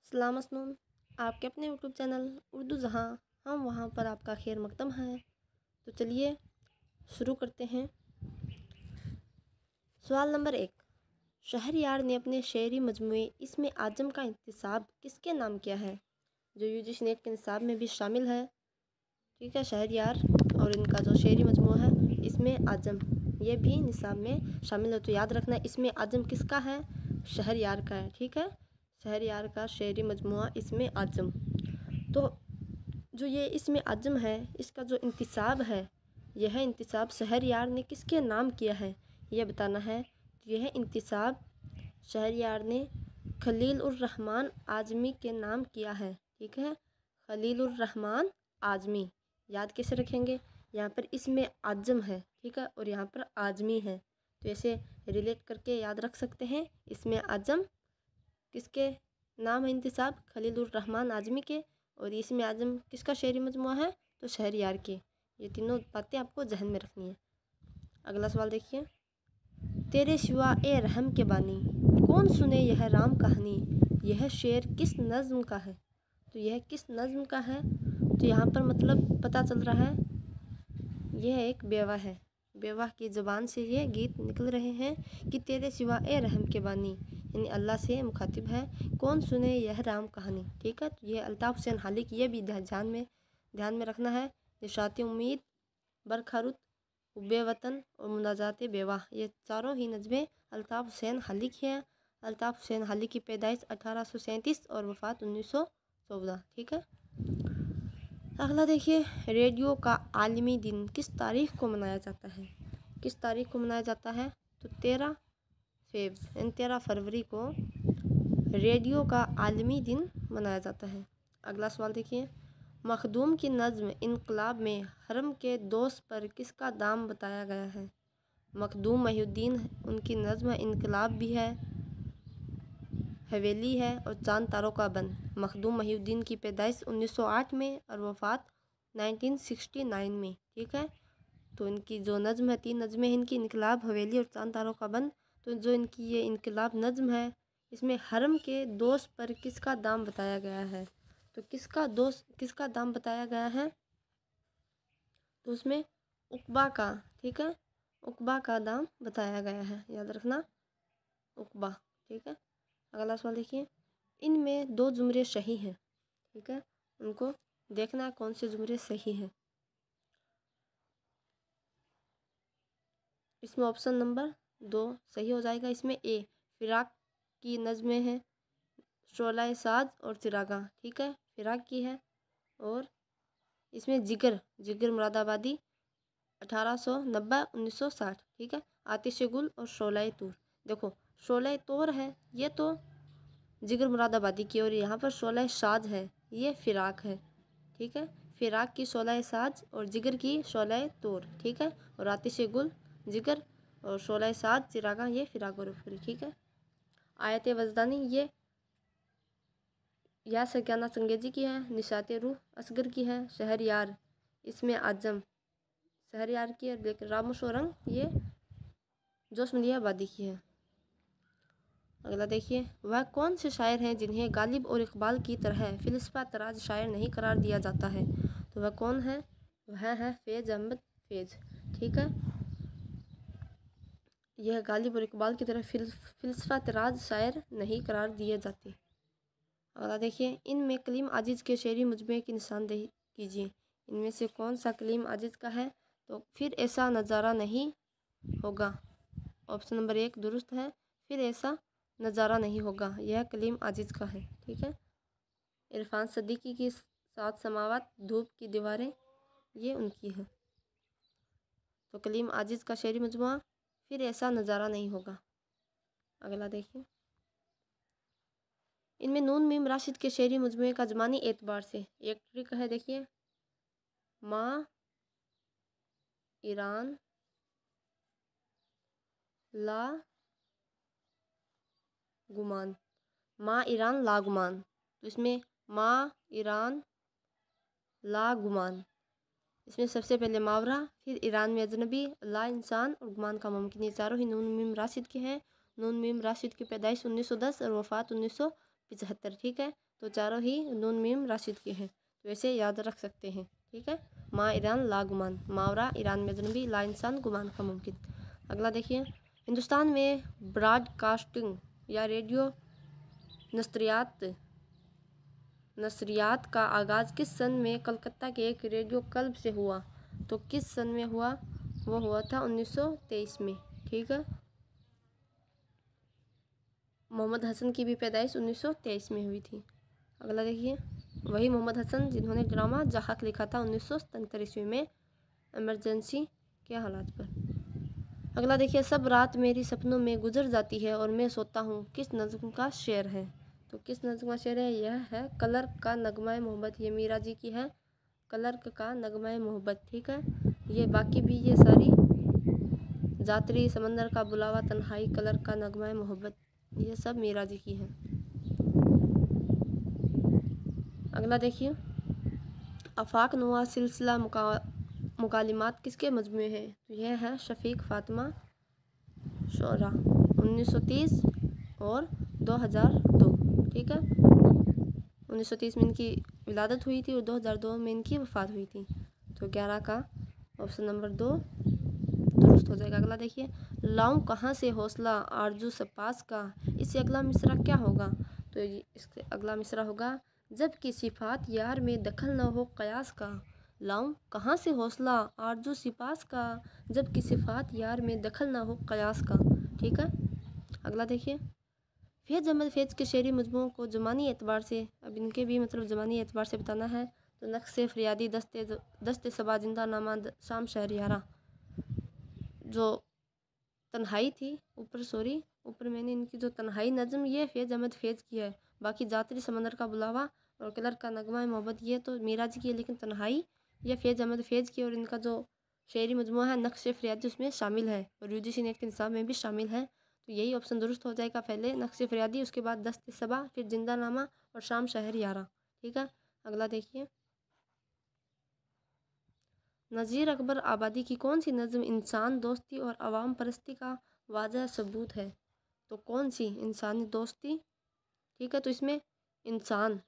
सलाम मसनून, आपके अपने यूट्यूब चैनल उर्दू जहाँ हम वहाँ पर आपका खैर मकदम है। तो चलिए शुरू करते हैं। सवाल नंबर 1, शहरयार ने अपने शेरी मजमूए इसमें आजम का इंतसाब किसके नाम किया है? जो यूजीसी नेट के निसाब में भी शामिल है। ठीक है, शहरयार और इनका जो शेरी मजमूआ है इसमें आजम, ये भी निसाब में शामिल है। तो याद रखना, इसमें आजम किसका है? शहरयार का है। ठीक है, शहरयार का शेरी मजमुआ इसमें आजम। तो जो ये इसमें आजम है, इसका जो इंतिसाब है, यह इंतिसाब शहरयार ने किसके नाम किया है, यह बताना है। यह इंतिसाब शहरयार ने खलील उर रहमान आजमी के नाम किया है। ठीक है, खलील उर रहमान आजमी। याद कैसे रखेंगे? यहाँ पर इसमें आजम है, ठीक है, और यहाँ पर आजमी है, तो ऐसे रिलेट करके याद रख सकते हैं। इसमें आजम किसके नाम है? इंतिसाब खलील उर रहमान आजमी के। और इसमें आजम किसका शेरी मजमुआ है? तो शहरयार के। ये तीनों बातें आपको जहन में रखनी है। अगला सवाल देखिए, तेरे सिवा ए रहम के बानी कौन सुने यह राम कहानी, यह शेर किस नज़्म का है? तो यह किस नज़्म का है? तो यहाँ पर मतलब पता चल रहा है यह एक बेवा है। बेवा की ज़बान से ये गीत निकल रहे हैं कि तेरे सिवा ए रहम के बानी, यानी अल्लाह से मुखातिब है, कौन सुने यह राम कहानी। ठीक है, तो ये अल्ताफ़ हुसैन हालिक, ये भी ध्यान में रखना है। निशात उम्मीद, बरखरुत, हुब्बे वतन और मुनाजात बेवा, ये चारों ही नज़में अल्ताफ़ हुसैन हालिक हैं। अल्ताफ़ हुसैन हालिक की पैदाइश 1837 और वफ़ात 1914। ठीक है, अगला देखिए, रेडियो का आलमी दिन किस तारीख़ को मनाया जाता है? किस तारीख़ को मनाया जाता है? तो 13 फरवरी को रेडियो का आलमी दिन मनाया जाता है। अगला सवाल देखिए, मखदूम की नज़्म इनकलाब में हरम के दोस्त पर किसका दाम बताया गया है? मखदूम महिउद्दीन, उनकी नज़्म इनकलाब भी है, हवेली है और चांद तारों का बन। मखदूम महिउद्दीन की पैदाइश 1908 में और वफ़ात 1969 में। ठीक है, तो इनकी जो नज़्म है, 3 नज़में इनकी, इनकलाब, हवेली और चांद तारों का बन। तो जो इनकी ये इनकलाब नज़्म है, इसमें हरम के दोस्त पर किसका दाम बताया गया है? तो किसका दाम बताया गया है? तो उसमें उकबा का। ठीक है, उकबा का दाम बताया गया है, याद रखना, उकबा। ठीक है, अगला सवाल देखिए, इनमें 2 जुमरे सही हैं। ठीक है, उनको देखना है कौन से जुमरे सही हैं। इसमें ऑप्शन नंबर 2 सही हो जाएगा। इसमें ए, फिराक की नज़में हैं, शोला साज और चिरागा। ठीक है, फिराक की है। और इसमें जिगर मुरादाबादी 1890 1960। ठीक है, आतिश गुल और शोला तूर। देखो, शोला तोर है ये तो जिगर मुरादाबादी की, और यहाँ पर शोला साज है, ये फिराक है। ठीक है, फिराक की शोला साज और जिगर की शोला तोर। ठीक है, और आतिश गुल जिगर और शोला साज चिरागा, ये फिराक और फिर। ठीक है, आयत वजदानी ये या सकियाना संगेजी की है, निशात रूह असगर की है, शहरयार इसमें आजम शहरयार की है, लेकिन रामोश रंग ये जोशमलिया आबादी की है। अगला देखिए, वह कौन से शायर हैं जिन्हें गालिब और इकबाल की तरह फिलसफा तराज शायर नहीं करार दिया जाता है? तो वह कौन है? वह है फैज़ अहमद फैज़। ठीक है, यह गालिब और इकबाल की तरह फिलसफा तराज शायर नहीं करार दिए जाते। अगला देखिए, इनमें कलीम आजिज़ के शेरी मजमूए की निशानदेही कीजिए। इनमें से कौन सा कलीम आजिज़ का है? तो फिर ऐसा नज़ारा नहीं होगा, ऑप्शन नंबर 1 दुरुस्त है। फिर ऐसा नज़ारा नहीं होगा, यह कलीम आजिज़ का है। ठीक है, इरफान सदीकी की 7 समावात, धूप की दीवारें, ये उनकी है। तो कलीम आजिज़ का शेरी मजमुआ फिर ऐसा नज़ारा नहीं होगा। अगला देखिए, इनमें नून मीम राशिद के शेरी मजमुए का ज़मानी एतबार से एक ट्रिक है। देखिए, माँ ईरान ला गुमान, माँ ईरान ला गुमान। तो इसमें माँ ईरान ला गुमान, इसमें सबसे पहले मावरा, फिर ईरान में अजनबी, ला इंसान और गुमान का मुमकिन। ये चारों ही नून मीम राशिद के हैं। नून मीम राशिद की पैदाइश 1910 और वफ़ात 75, ठीक है। तो चारों ही नून मीम राशिद के हैं, तो ऐसे याद रख सकते हैं, ठीक है। माँ ईरान ला गुमान, मावरा ईरान में जनबी, ला इंसान गुमान का मुमकिन। अगला देखिए, हिंदुस्तान में ब्रॉडकास्टिंग या रेडियो नशरियात का आगाज़ किस सन में कलकत्ता के एक रेडियो क्लब से हुआ? तो किस सन में हुआ? वो हुआ था 1923 में, ठीक है। मोहम्मद हसन की भी पैदाइश 1923 में हुई थी। अगला देखिए, वही मोहम्मद हसन जिन्होंने ड्रामा जहाक लिखा था 1977 ईस्वी में इमरजेंसी के हालात पर। अगला देखिए, सब रात मेरी सपनों में गुजर जाती है और मैं सोता हूँ, किस नज़्म का शेर है? तो किस नज़्म का शेर है? यह है कलर का नगमा मोहब्बत, ये मीरा जी की है, कलर का नगमा मोहब्बत, ठीक है। ये बाकी भी ये सारी जातरी, समंदर का बुलावा, तन्हाई, कलर का नगमा मोहब्बत, ये सब मीरा जी की है। अगला देखिए, आफाक नुआ सिलसिला मुकालिमात किसके मजमूए हैं? तो यह है शफीक फातिमा शोरा, 1930 और 2002, ठीक है। 1930 में इनकी विलादत हुई थी और 2002 में इनकी वफ़ात हुई थी। तो 11 का ऑप्शन नंबर 2 दुरुस्त हो जाएगा। अगला देखिए, लाऊं कहाँ से हौसला आरजू से पास का, इससे अगला मिसरा क्या होगा? तो इससे अगला मिसरा होगा, जब कि सिफात यार में दखल न हो कयास का। लाऊं कहाँ से हौसला आरजू सिपास का, जब कि सिफात यार में दखल न हो कयास का, ठीक है। अगला देखिए, फैज़ अहमद फैज़ के शेरी मजमूओं को ज़मानी एतबार से, अब इनके भी मतलब ज़मानी एतबार से बताना है। तो नक्श फरियादी, दस्ते सबा, जिंदा नामा, शाम शहरियारा, जो तन्हाई थी ऊपर मैंने इनकी जो तन्हाई नज़म ये फैज़ अहमद फैज़ की है। बाकी जातरी, समंदर का बुलावा और कलर का नगमा मोहब्बत ये तो मीरा जी की है, लेकिन तन्हाई ये फैज़ अहमद फैज़ की। और इनका जो शेरी मजमूआ है नक्श फरियादी उसमें शामिल है और यूजीसी नेट के निसाब में भी शामिल है। तो यही ऑप्शन दुरुस्त हो जाएगा, पहले नक्श फरियादी, उसके बाद दस्ते सबा, फिर जिंदा नामा और शाम शहर यारा, ठीक है। अगला देखिए, नज़ीर अकबर आबादी की कौन सी नज़म इंसान दोस्ती और अवाम परस्ती का वाज़ह सबूत है? तो कौन सी? इंसानी दोस्ती, ठीक है। तो इसमें इंसान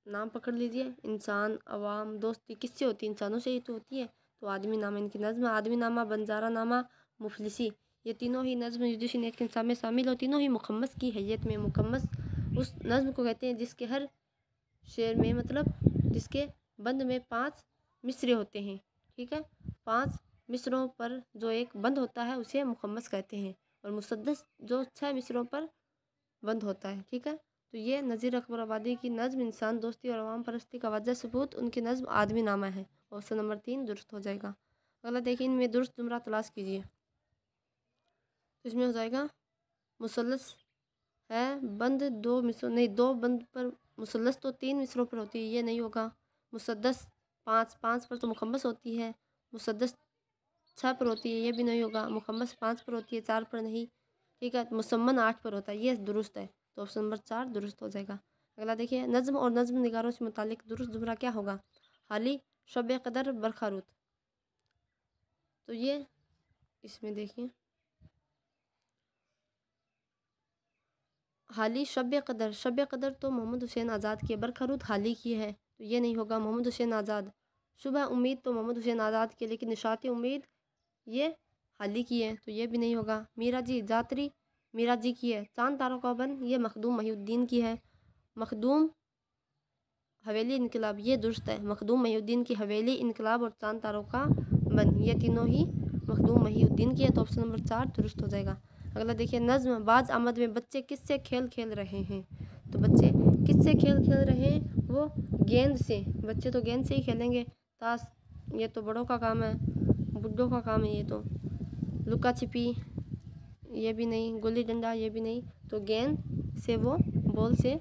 नाम पकड़ लीजिए, इंसान, अवाम, दोस्ती किससे होती है? इंसानों से ही तो होती है। तो आदमी नामा इनकी नज़म, आदमी नामा, बंजारा नामा, मुफलिसी, ये तीनों ही नज़म यूजीसी नेट के निसाब में शामिल हो। तीनों ही मुखम्मस की हैयत में, मुखम्मस उस नज़म को कहते हैं जिसके हर शेर में मतलब जिसके बंद में 5 मिसरे होते हैं, ठीक है। 5 मिसरों पर जो एक बंद होता है उसे मुखम्मस कहते हैं, और मुसद्दस जो 6 मिसरों पर बंद होता है, ठीक है। तो ये नज़ीर अकबर आबादी की नज़म इंसान दोस्ती और अवाम परस्ती का वाज़ह सबूत उनकी नज़म आदमी नामा है। ऑप्शन नंबर 3 दुरुस्त हो जाएगा। अगला देखिए, इनमें दुरुस्त जुमरा तलाश कीजिए। तो इसमें हो जाएगा, मुसल्लस है बंद 2 मिसरों, नहीं 2 बंद पर, मुसल्लस तो 3 मिसरों पर होती है, ये नहीं होगा। मुसद्दस 5 पर तो मुखम्मस होती है, मुसद्दस 6 पर होती है, ये भी नहीं होगा। मुखम्मस 5 पर होती है, 4 पर नहीं, ठीक है। मुसम्मन 8 पर होता है, ये दुरुस्त है। तो ऑप्शन नंबर 4 दुरुस्त हो जाएगा। अगला देखिए, नज़म और नज़म निगारों से मुतालिक दुरुस्त जुमरा क्या होगा? हाली शब कदर बरखा रुत, तो ये इसमें देखिए, हाली शब कदर तो मोहम्मद हुसैन आज़ाद की है, बरखा रुत हाली की है, तो ये नहीं होगा। मोहम्मद हुसैन आज़ाद, सुबह उम्मीद तो मोहम्मद हुसैन आज़ाद की, लेकिन निशात उम्मीद ये हाली की है, तो ये भी नहीं होगा। मीरा जी जातरी मीरा जी की है, चांद तारों का बन ये मखदूम महिउद्दीन की है, मखदूम हवेली इनकलाब, ये दुरुस्त है। मखदूम महिउद्दीन की हवेली इनकलाब और चांद तारों का बन, ये तीनों ही मखदूम महिउद्दीन की है। तो ऑप्शन नंबर 4 दुरुस्त हो जाएगा। अगला देखिए, नज़्म बाज आमद में बच्चे किससे खेल खेल रहे हैं? तो बच्चे किससे खेल खेल रहे हैं? वो गेंद से, बच्चे तो गेंद से ही खेलेंगे। ताश ये तो बड़ों का काम है, बुड्ढों का काम है। ये तो लुका छिपी ये भी नहीं, गुल्ली डंडा ये भी नहीं, तो गेंद से वो बॉल से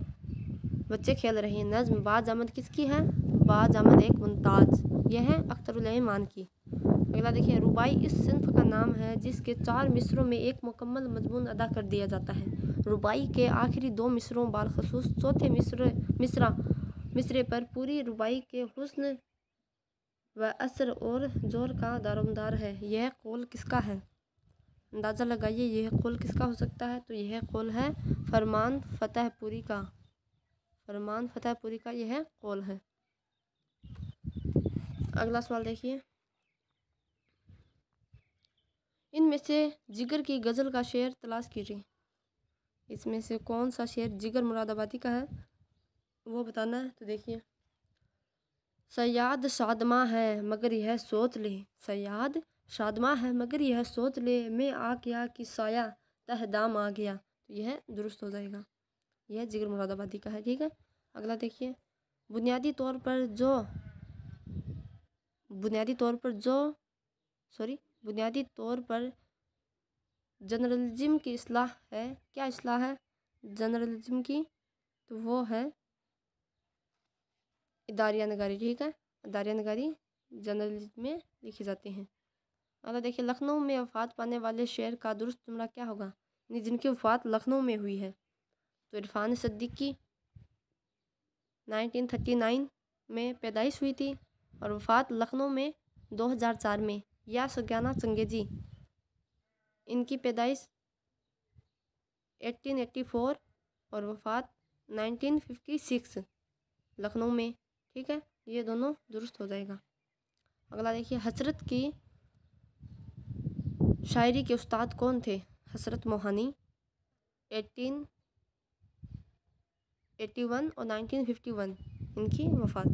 बच्चे खेल रहे हैं। नज़्म बाज आमद किसकी है? बाज आमद एक मुमताज़, यह है अख्तरुल मान की। अगला देखिए, रुबाई इस सिंफ का नाम है जिसके 4 मिसरों में एक मुकम्मल मजमून अदा कर दिया जाता है। रुबाई के आखिरी 2 मिसरों बालखसूस चौथे मिसरे पर पूरी रुबाई के हुस्न व असर और जोर का दारोमदार है। यह कौल किसका है? अंदाज़ा लगाइए, यह कौल किसका हो सकता है? तो यह कौल है फरमान फतेहपुरी का। रहमान फतेहपुरी का यह कौल है। अगला सवाल देखिए, इनमें से जिगर की गज़ल का शेर तलाश कीजिए। इसमें से कौन सा शेर जिगर मुरादाबादी का है वो बताना है। तो देखिए, सयाद शादमा है मगर यह सोच ले, सयाद शादमा है मगर यह सोच ले, मैं आ गया कि साया तहदाम आ गया। तो यह दुरुस्त हो जाएगा, यह जिगर मुरादाबादी का है। ठीक है, अगला देखिए, बुनियादी तौर पर जर्नलिज्म की इस्लाह है। क्या इस्लाह है जर्नलिज्म की? तो वो है इदारिया नगारी। ठीक है, इदारिया नगारी जर्नलिज्म में लिखी जाती हैं। अगला देखिए, लखनऊ में वफात पाने वाले शेर का दुरुस्त जुमला क्या होगा? यानी जिनकी वफात लखनऊ में हुई है। तो इरफान सिद्दीकी 1939 में पैदाइश हुई थी और वफात लखनऊ में 2004 में। या सुग्याना चंगेजी, इनकी पैदाइश 1884 और वफात 1956 लखनऊ में। ठीक है, ये दोनों दुरुस्त हो जाएगा। अगला देखिए, हसरत की शायरी के उस्ताद कौन थे? हसरत मोहानी 1881 और 1951 इनकी वफात।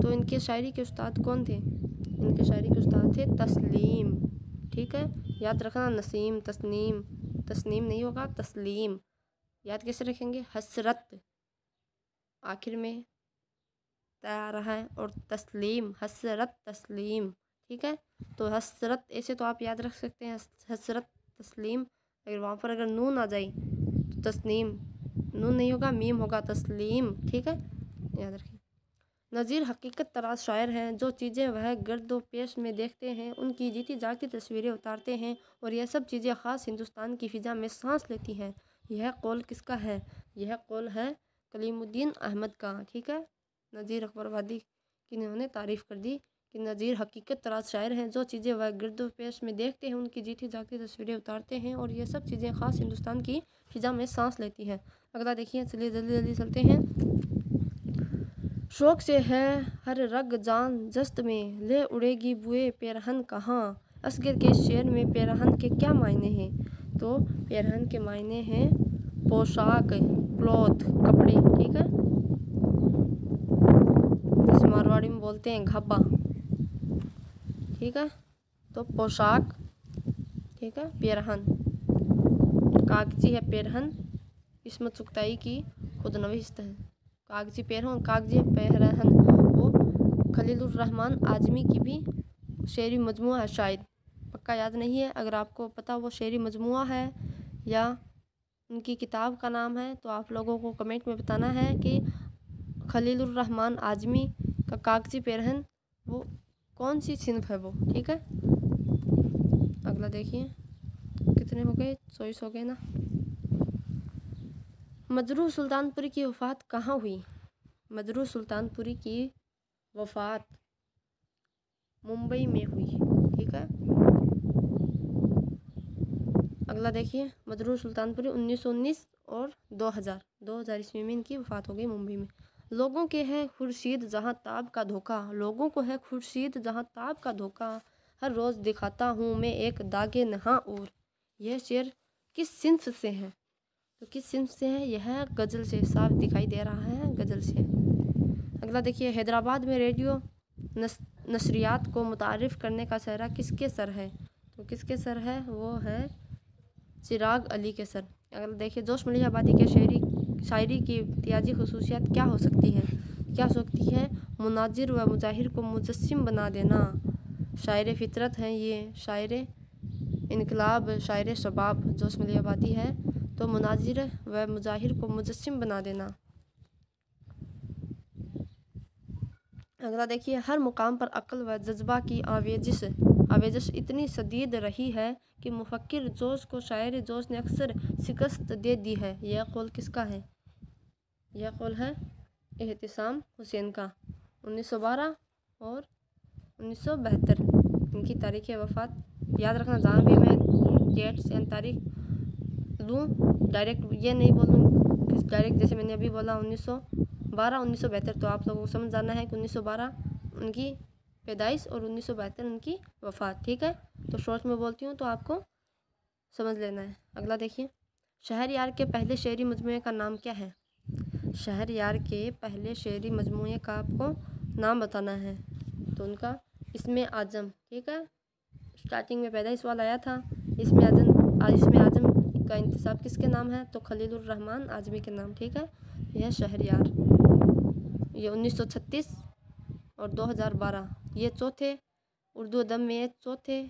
तो इनके शायरी के उस्ताद कौन थे? इनके शायरी के उस्ताद थे तस्लीम। ठीक है, याद रखना, नसीम तस्नीम, तस्नीम नहीं होगा, तस्लीम। याद कैसे रखेंगे? हसरत आखिर में तैयार है और तस्लीम, हसरत तस्लीम। ठीक है, तो हसरत ऐसे तो आप याद रख सकते हैं, हसरत तस्लीम। अगर वहाँ पर अगर नून आ जाए तो तस्नीम, नून नहीं होगा, मीम होगा, तस्लीम। ठीक है, याद रखिए। नज़ीर हकीकत तराज शायर हैं, जो चीज़ें वह गर्दो पेश में देखते हैं उनकी जीती जागती तस्वीरें उतारते हैं और यह सब चीज़ें ख़ास हिंदुस्तान की फ़िज़ा में सांस लेती हैं। यह कौल किसका है? यह कौल है कलीमुद्दीन अहमद का। ठीक है, नज़ीर अकबराबादी की इन्होंने तारीफ़ कर दी कि नज़ीर हकीकत तराज शायर हैं, जो चीज़ें वह गिरदो पेश में देखते हैं उनकी जीती जागती तस्वीरें उतारते हैं और ये सब चीज़ें ख़ास हिंदुस्तान की फ़िज़ा में सांस लेती हैं। अगला देखिए, चलिए जल्दी जल्दी चलते हैं। शौक़ से है हर रग जान जस्त में, ले उड़ेगी बुए पेरहन कहाँ। असगर के शेर में पेरहन के क्या मायने हैं? तो पेरहन के मायने हैं पोशाक, क्लॉथ, कपड़े। ठीक है, जिसे मारवाड़ी में बोलते हैं घब्बा। ठीक है, तो पोशाक, ठीक है, पेरहन, कागजी है पेरहन, इसमें चुगताई की खुदनविश्त है। कागजी पेरहन, कागजी पेरहन वो खलीलुर रहमान आजमी की भी शेरी मजमुआ है शायद, पक्का याद नहीं है। अगर आपको पता वो शेरी मजमुआ है या उनकी किताब का नाम है तो आप लोगों को कमेंट में बताना है कि खलीलुर रहमान आजमी का कागजी पेरहन वो कौन सी सिन्फ है वो। ठीक है, अगला देखिए, कितने हो गए? 24 हो गए ना। मजरूह सुल्तानपुरी की वफ़ात कहाँ हुई? मजरूह सुल्तानपुरी की वफ़ात मुंबई में हुई। ठीक है, अगला देखिए, मजरूह सुल्तानपुरी 1919 और 2000 ईस्वी में इनकी वफ़ात हो गई मुंबई में। लोगों के है खुर्शीद जहाँ ताब का धोखा, लोगों को है खुर्शीद जहाँ ताब का धोखा, हर रोज़ दिखाता हूँ मैं एक दागे नहा और। यह शेर किस सिंफ से है? तो किस सिंफ से है? यह गज़ल से, साफ दिखाई दे रहा है गज़ल से। अगला देखिए, हैदराबाद में रेडियो नशरियात को मुतारिफ़ करने का सहरा किसके सर है? तो किसके सर है? वो है चिराग अली के सर। अगला देखिए, जोश मलिह आबादी के शायरी की इम्तियाजी खसूसियात क्या हो सकती हैं? क्या हो सकती है? मुनाजिर व मुजाहिर को मुजस्सिम बना देना, शायर फितरत हैं ये, शायर इनकलाब, शायर शबाब। जोश मलिह आबादी है तो मुनाजिर व मुजाहिर को मुजस्सिम बना देना। अगला देखिए, हर मुकाम पर अक्ल व जज्बा की आवेजिश इतनी शदीद रही है कि मुफक्किर जोश को शायर जोश ने अक्सर शिकस्त दे दी है। यह कौल किसका है? यह कौल है एहतिसाम हुसैन का। 1912 और 1972 इनकी तारीख़ वफ़ात याद रखना। जहाँ भी मैं डेट से तारीख लूँ डायरेक्ट ये नहीं बोलूँ, डायरेक्ट जैसे मैंने अभी बोला 1912 12/1972। तो आप लोगों को समझ जाना है कि 1912 उनकी पैदाइश और 1972 उनकी वफ़ात। ठीक है, तो शॉर्ट में बोलती हूँ तो आपको समझ लेना है। अगला देखिए, शहरयार के पहले शेरी मजमूए का नाम क्या है? शहरयार के पहले शेरी मजमूए का आपको नाम बताना है। तो उनका इसमें आजम। ठीक है, स्टार्टिंग में पैदाइश वाला आया था। इसमें आजम का इंतसाब किसके नाम है? तो खलीलुर रहमान आजमी के नाम। ठीक है, यह शहरयार, ये 1936 और 2012 ये चौथे उर्दू अदब में ये चौथे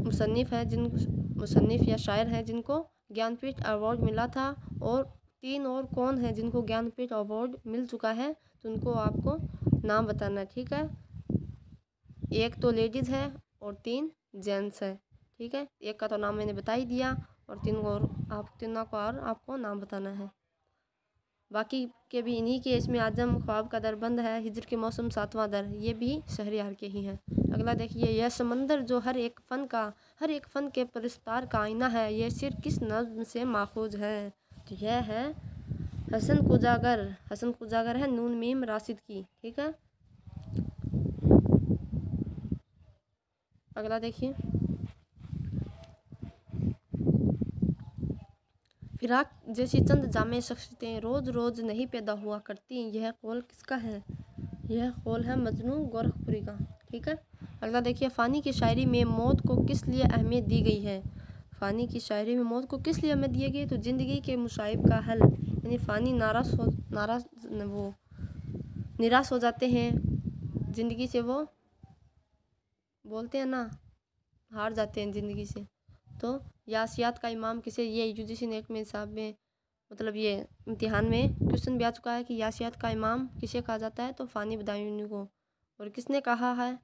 मुसन्निफ़ या शायर हैं जिनको ज्ञानपीठ अवार्ड मिला था। और 3 और कौन है जिनको ज्ञानपीठ अवार्ड मिल चुका है? तो उनको आपको नाम बताना है। ठीक है, एक तो लेडीज़ है और 3 जेंट्स है। ठीक है, एक का तो नाम मैंने बता ही दिया और तीनों को और आपको नाम बताना है। बाकी के भी इन्हीं के इसमें आजम, ख्वाब का दरबंद है, हिजर के मौसम, 7वां दर, ये भी शहरयार के ही हैं। अगला देखिए, यह समंदर जो हर एक फ़न के परिस्तार का आईना है, यह शेर किस नज़्म से माखूज है? तो यह है हसन कुजागर है नून मीम राशिद की। ठीक है, अगला देखिए, फिराक जैसी चंद जामे शख्सियतें रोज़ रोज़ नहीं पैदा हुआ करती, यह कौल किसका है? यह कौल है मजनू गोरखपुरी का। ठीक है, अगला देखिए, फ़ानी की शायरी में मौत को किस लिए अहमियत दी गई है? फ़ानी की शायरी में मौत को किस लिए अहमियत दी गई? तो ज़िंदगी के मुसाइब का हल, यानी फ़ानी निराश हो जाते हैं ज़िंदगी से, वो बोलते हैं ना, हार जाते हैं ज़िंदगी से। तो यासियात का इमाम किसे? ये यूजीसी नेट में हिसाब में, मतलब ये इम्तिहान में क्वेश्चन भी आ चुका है कि यासियात का इमाम किसे कहा जाता है? तो फ़ानी बदायूनी को। और किसने कहा है?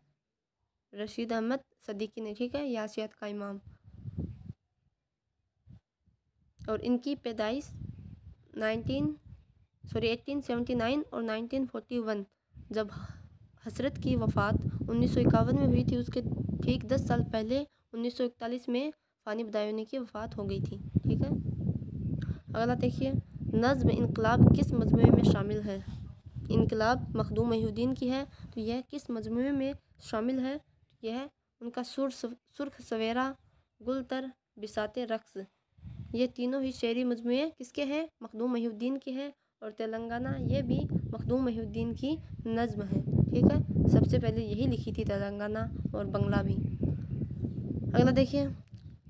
रशीद अहमद सदीकी ने। ठीक है, यासियात का इमाम। और इनकी पैदाइश 1879 और 1941, जब हसरत की वफ़ात 1951 में हुई थी, उसके ठीक 10 साल पहले 1941 में फ़ानी बदायूनी की वफ़ात हो गई थी। ठीक है, अगला देखिए, नज़्म इनकलाब किस मजमूए में शामिल है? इनकलाब मखदूम मोहिउद्दीन की है। तो यह किस मजमूए में शामिल है? यह उनका सुर्ख सवेरा, गुलतर, बिसाते रक्स, ये तीनों ही शेरी मजमूए किसके हैं? मखदूम मोहिउद्दीन के हैं। और तेलंगाना, ये भी मखदूम मोहिउद्दीन की नज़्म है। ठीक है, सबसे पहले यही लिखी थी तेलंगाना और बंगला भी। अगला देखिए,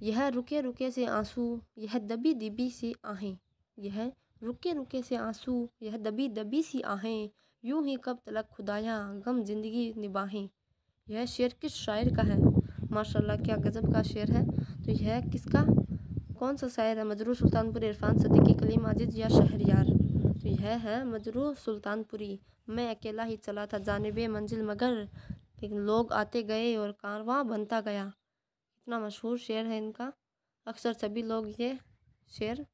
यह रुके रुके से आंसू, यह दबी दबी सी आहें, यह रुके रुके से आंसू, यह दबी दबी सी आहें, यूं ही कब तलक खुदाया गम जिंदगी निभाहें, यह शेर किस शायर का है? माशाल्लाह, क्या गज़ब का शेर है। तो यह किसका, कौन सा शायर है? मजरूह सुल्तानपुरी, इरफान सदीकी, कलीम आजिज या शहरयार? तो यह है मजरूह सुल्तानपुरी। मैं अकेला ही चला था जानिबे मंजिल मगर, लेकिन लोग आते गए और कारवां बनता गया। इतना मशहूर शेर है इनका, अक्सर सभी लोग ये शेर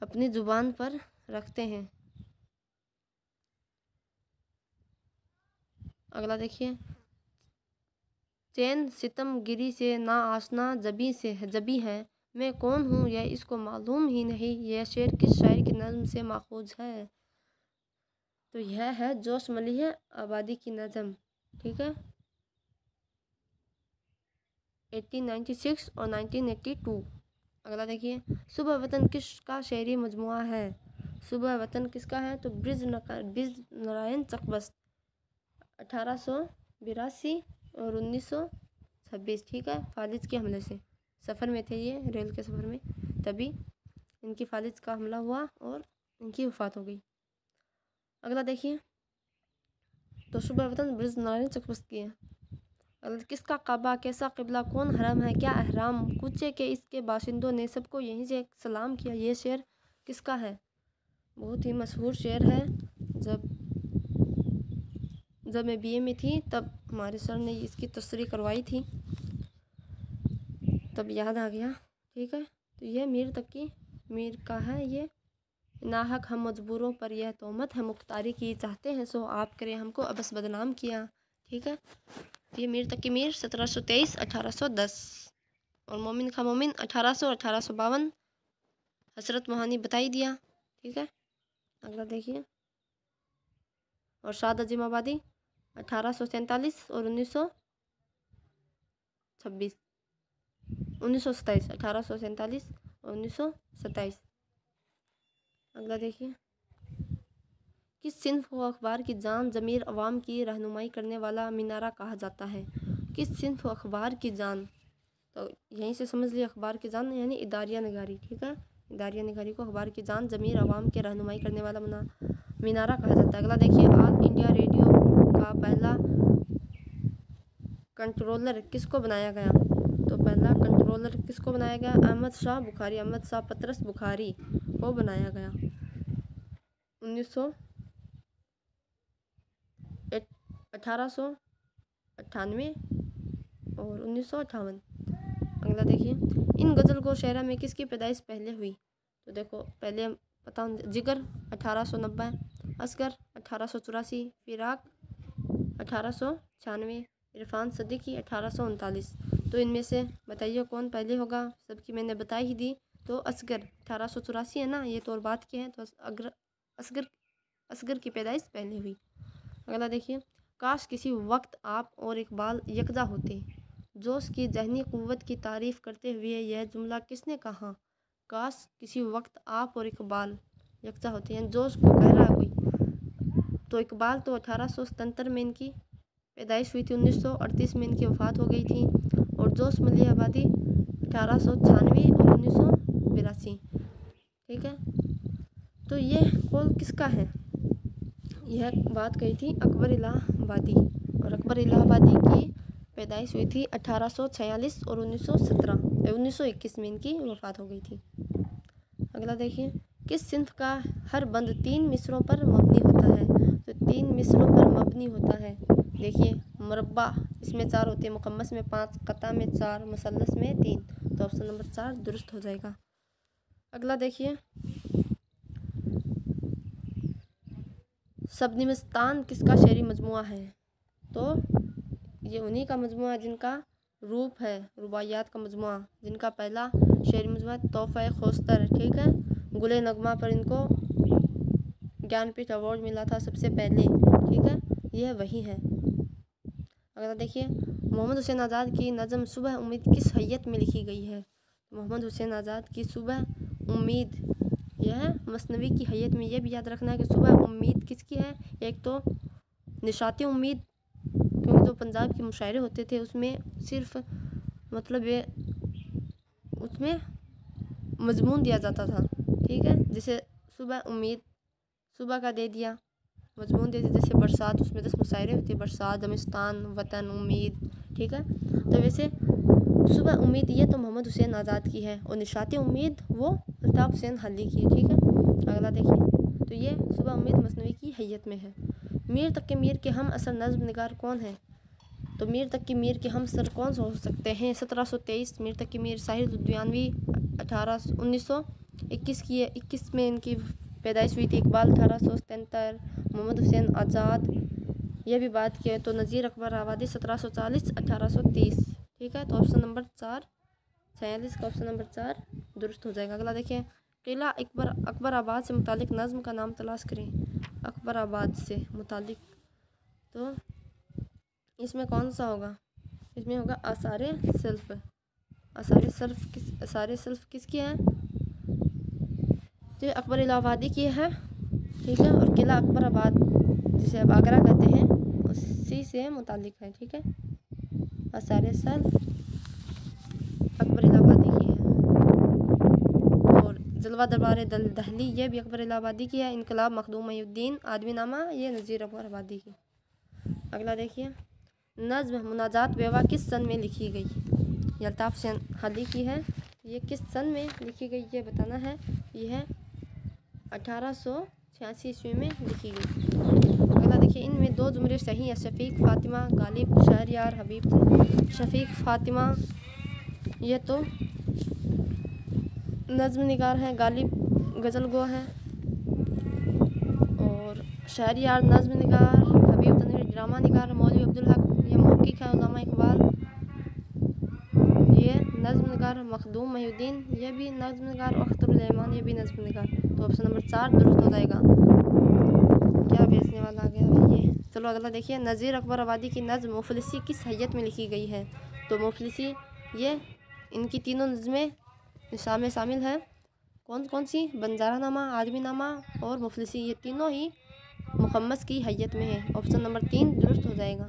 अपनी ज़ुबान पर रखते हैं। अगला देखिए, चैन सितम गिरी से ना आसना जबी है, मैं कौन हूँ यह इसको मालूम ही नहीं, यह शेर किस शायर की नज़्म से माखूज है? तो यह है जोश मलिह आबादी की नज़्म। ठीक है, 1896 और 1982। अगला देखिए, सुबह वतन किसका शेरी मजमुआ है? सुबह वतन किसका है? तो ब्रिज नारायण चकबस्त, 1882 और 1926। ठीक है, फालिज के हमले से सफ़र में थे ये, रेल के सफ़र में, तभी इनकी फालिज का हमला हुआ और इनकी वफ़ात हो गई। अगला देखिए, तो सुबह वतन ब्रिज नारायण चकबस्त की है। किसका काबा, कैसा किबला, कौन हरम है, क्या अहराम, कूचे के इसके बाशिंदों ने सबको यहीं से सलाम किया, ये शेर किसका है? बहुत ही मशहूर शेर है। जब मैं बीए में थी तब हमारे सर ने इसकी तस्रीह करवाई थी, तब याद आ गया। ठीक है, तो ये मीर का है। ये नाहक हम मजबूरों पर यह तोहमत है मुख्तारी की, चाहते हैं सो आप करें हमको अबस बदनाम किया। ठीक है, ये मीर 1723 1810 और मोमिन खां मोमिन 1800 1852, हसरत मोहानी बता ही दिया। ठीक है, अगला देखिए। और शाद अजीम आबादी 1847 और 1927, 1847 और 1927। अगला देखिए। किस सिंफ को अखबार की जान ज़मीर अवाम की रहनुमाई करने वाला मीनारा कहा जाता है? किस सिंफ को अखबार की जान, तो यहीं से समझ लिया अखबार की जान यानी इदारिया नगारी। ठीक है, इदारिया नगारी को अखबार की जान ज़मीर अवाम के रहनुमाई करने वाला मीनारा कहा जाता है। अगला देखिए। ऑल इंडिया रेडियो का पहला कंट्रोलर किसको बनाया गया? तो पहला कंट्रोलर किसको बनाया गया? अहमद शाह बुखारी, अहमद शाह पतरस बुखारी को बनाया गया 1898 और 1958। अगला देखिए। इन गज़ल को शेरा में किसकी पैदाइश पहले हुई? तो देखो पहले पता, जिगर 1890, असगर 1884, फिराक 1896, इरफान सदीकी 1839। तो इनमें से बताइए कौन पहले होगा? सबकी मैंने बता ही दी। तो असगर 1884 है ना, ये तो और बात की है, तो असगर की पैदाइश पहले हुई। अगला देखिए। काश किसी वक्त आप और इकबाल यकजा होते, जोश की जहनी क़ुव्वत की तारीफ़ करते हुए यह जुमला किसने कहा? काश किसी वक्त आप और इकबाल यकजा होते हैं, जोश को कह रहा है कोई। तो इकबाल तो 1877 में इनकी पैदाइश हुई थी, 1938 में इनकी वफ़ात हो गई थी। और जोश मलिया आबादी 1896 और 1982। ठीक है, तो ये कौल किसका है? यह बात कही थी अकबर इलाहाबादी, और अकबर इलाहाबादी की पैदाइश हुई थी 1846 और 1921 में इनकी वफ़ात हो गई थी। अगला देखिए। किस सिंफ का हर बंद 3 मिसरों पर मबनी होता है? तो 3 मिसरों पर मबनी होता है। देखिए, मुरब्बा इसमें 4 होते हैं, मुकम्मस में 5, कता में 4, मुसल्लस में 3। तो ऑप्शन नंबर 4 दुरुस्त हो जाएगा। अगला देखिए। शबनिमस्तान किसका शेरी मजमुआ है? तो ये उन्हीं का मजमुआ जिनका रूप है, रुबाइयात का मजमुआ, जिनका पहला शेरी मजमुआ तोहफ़ा खोस्तर। ठीक है, गुले नगमा पर इनको ज्ञानपीठ अवार्ड मिला था सबसे पहले। ठीक है, यह वही है। अगला देखिए। मोहम्मद हुसैन आज़ाद की नज़म सुबह उम्मीद किस हैयत में लिखी गई है? मोहम्मद हुसैन आज़ाद की सुबह उम्मीद, यह मसनवी की हैयत में। यह भी याद रखना है कि सुबह उम्मीद किसकी है? एक तो निशाती उम्मीद, क्योंकि जो पंजाब के मुशायरे होते थे उसमें सिर्फ मतलब ये उसमें मजमून दिया जाता था। ठीक है, जैसे सुबह उम्मीद, सुबह का दे दिया, मजमून दे दिया। जैसे बरसात, उसमें 10 मुशायरे होते हैं, बरसात, ज़मिस्तान, वतन, उम्मीद। ठीक है, तो वैसे सुबह उम्मीद ये तो मोहम्मद हुसैन आज़ाद की है, और निशाती उम्मीद वो अल्ताफ़ हुसैन हाली की है। ठीक है, अगला देखिए। तो ये सुबह उम्मीद मसनवी की हैयत में है। मीर तक़ी मीर के हम असर नज़्म निगार कौन है? तो मीर तक़ी मीर के हम असर कौन से हो सकते हैं? 1723 मीर तक़ी मीर। साहिर लुधियानवी 1921 की है, 21 में इनकी पैदाइश हुई थी। इकबाल 1873, मोहम्मद हुसैन आज़ाद यह भी बात की है। तो नज़ीर अकबर आबादी 1740 1830। ठीक है, तो ऑप्शन नंबर 4 46 का ऑप्शन नंबर 4 दुरुस्त हो जाएगा। अगला देखिए। किला अकबराबाद से मुतालिक नज़्म का नाम तलाश करें। अकबराबाद से मुतालिक, तो इसमें कौन सा होगा? इसमें होगा आसारे सेल्फ। आसारे सेल्फ किसकी है? तो अकबर इलाहाबादी की है। ठीक है, और किला अकबराबाद जिसे अब आगरा कहते हैं उसी से मुतालिक है। ठीक है, आसारे सेल्फ अकबर इलाहाबादी की है। और जलवा दरबार दहली ये भी अकबर इलाहाबादी की है। इनकलाब मखदूम महीउद्दीन आदमी नामा ये नज़ीर अकबर आबादी की। अगला देखिए। नज़्म मुनाजात बेवा किस सन में लिखी गई? ये अल्ताफ़ हुसैन हाली की है। ये किस सन में लिखी गई ये बताना है। यह 1886 ईस्वी में लिखी गई। अगला देखिए। इनमें 2 जुमले सही है। शफ़ीक फ़ातिमा गालिब शहरयार हबीब। शफ़ीक फ़ातिमा ये तो नज़्म निगार है, गालिब गज़ल गो है, और शहरयार नज़्म निगार, हबीब तनवीर ड्रामा निगार, मौलवी अब्दुल हक ये मौक़िक़ है, उलमा इकबाल ये नज़्म निगार, मखदूम महीउद्दीन ये भी नज़्म निगार, और अख्तरुल रहमान ये भी नज़्म निगार। तो ऑप्शन नंबर 4 दुरुस्त हो जाएगा। क्या बेचने वाला आ गया भाई ये। चलो अगला देखिए, नज़ीर अकबर आबादी की नज़्म मुफलिसी किस हैयत में लिखी गई है। तो मुफलिसी ये इनकी तीनों नज़में निसाब में शामिल है। कौन कौन सी? बंजारा नामा, आदमी नामा और मुफलिसी, ये तीनों ही मुखम्मस की हैयत में है। ऑप्शन नंबर 3 दुरुस्त हो जाएगा।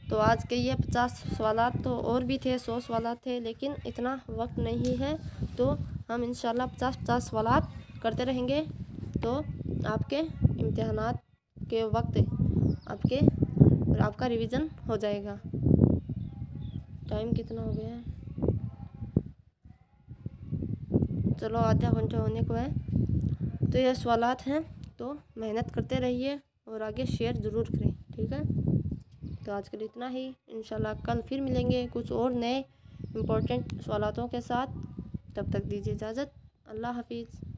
तो आज के ये 50 सवालात, तो और भी थे 100 सवालात थे, लेकिन इतना वक्त नहीं है, तो हम इंशाल्लाह 50 सवालात करते रहेंगे। तो आपके इम्तिहानात के वक्त आपका रिवीजन हो जाएगा। टाइम कितना हो गया है? चलो आधा घंटा होने को है। तो ये सवालात हैं, तो मेहनत करते रहिए और आगे शेयर ज़रूर करें, ठीक है। तो आज के लिए इतना ही। इंशाल्लाह कल फिर मिलेंगे कुछ और नए इम्पोर्टेंट सवालातों के साथ। तब तक दीजिए इजाज़त। अल्लाह हाफिज़।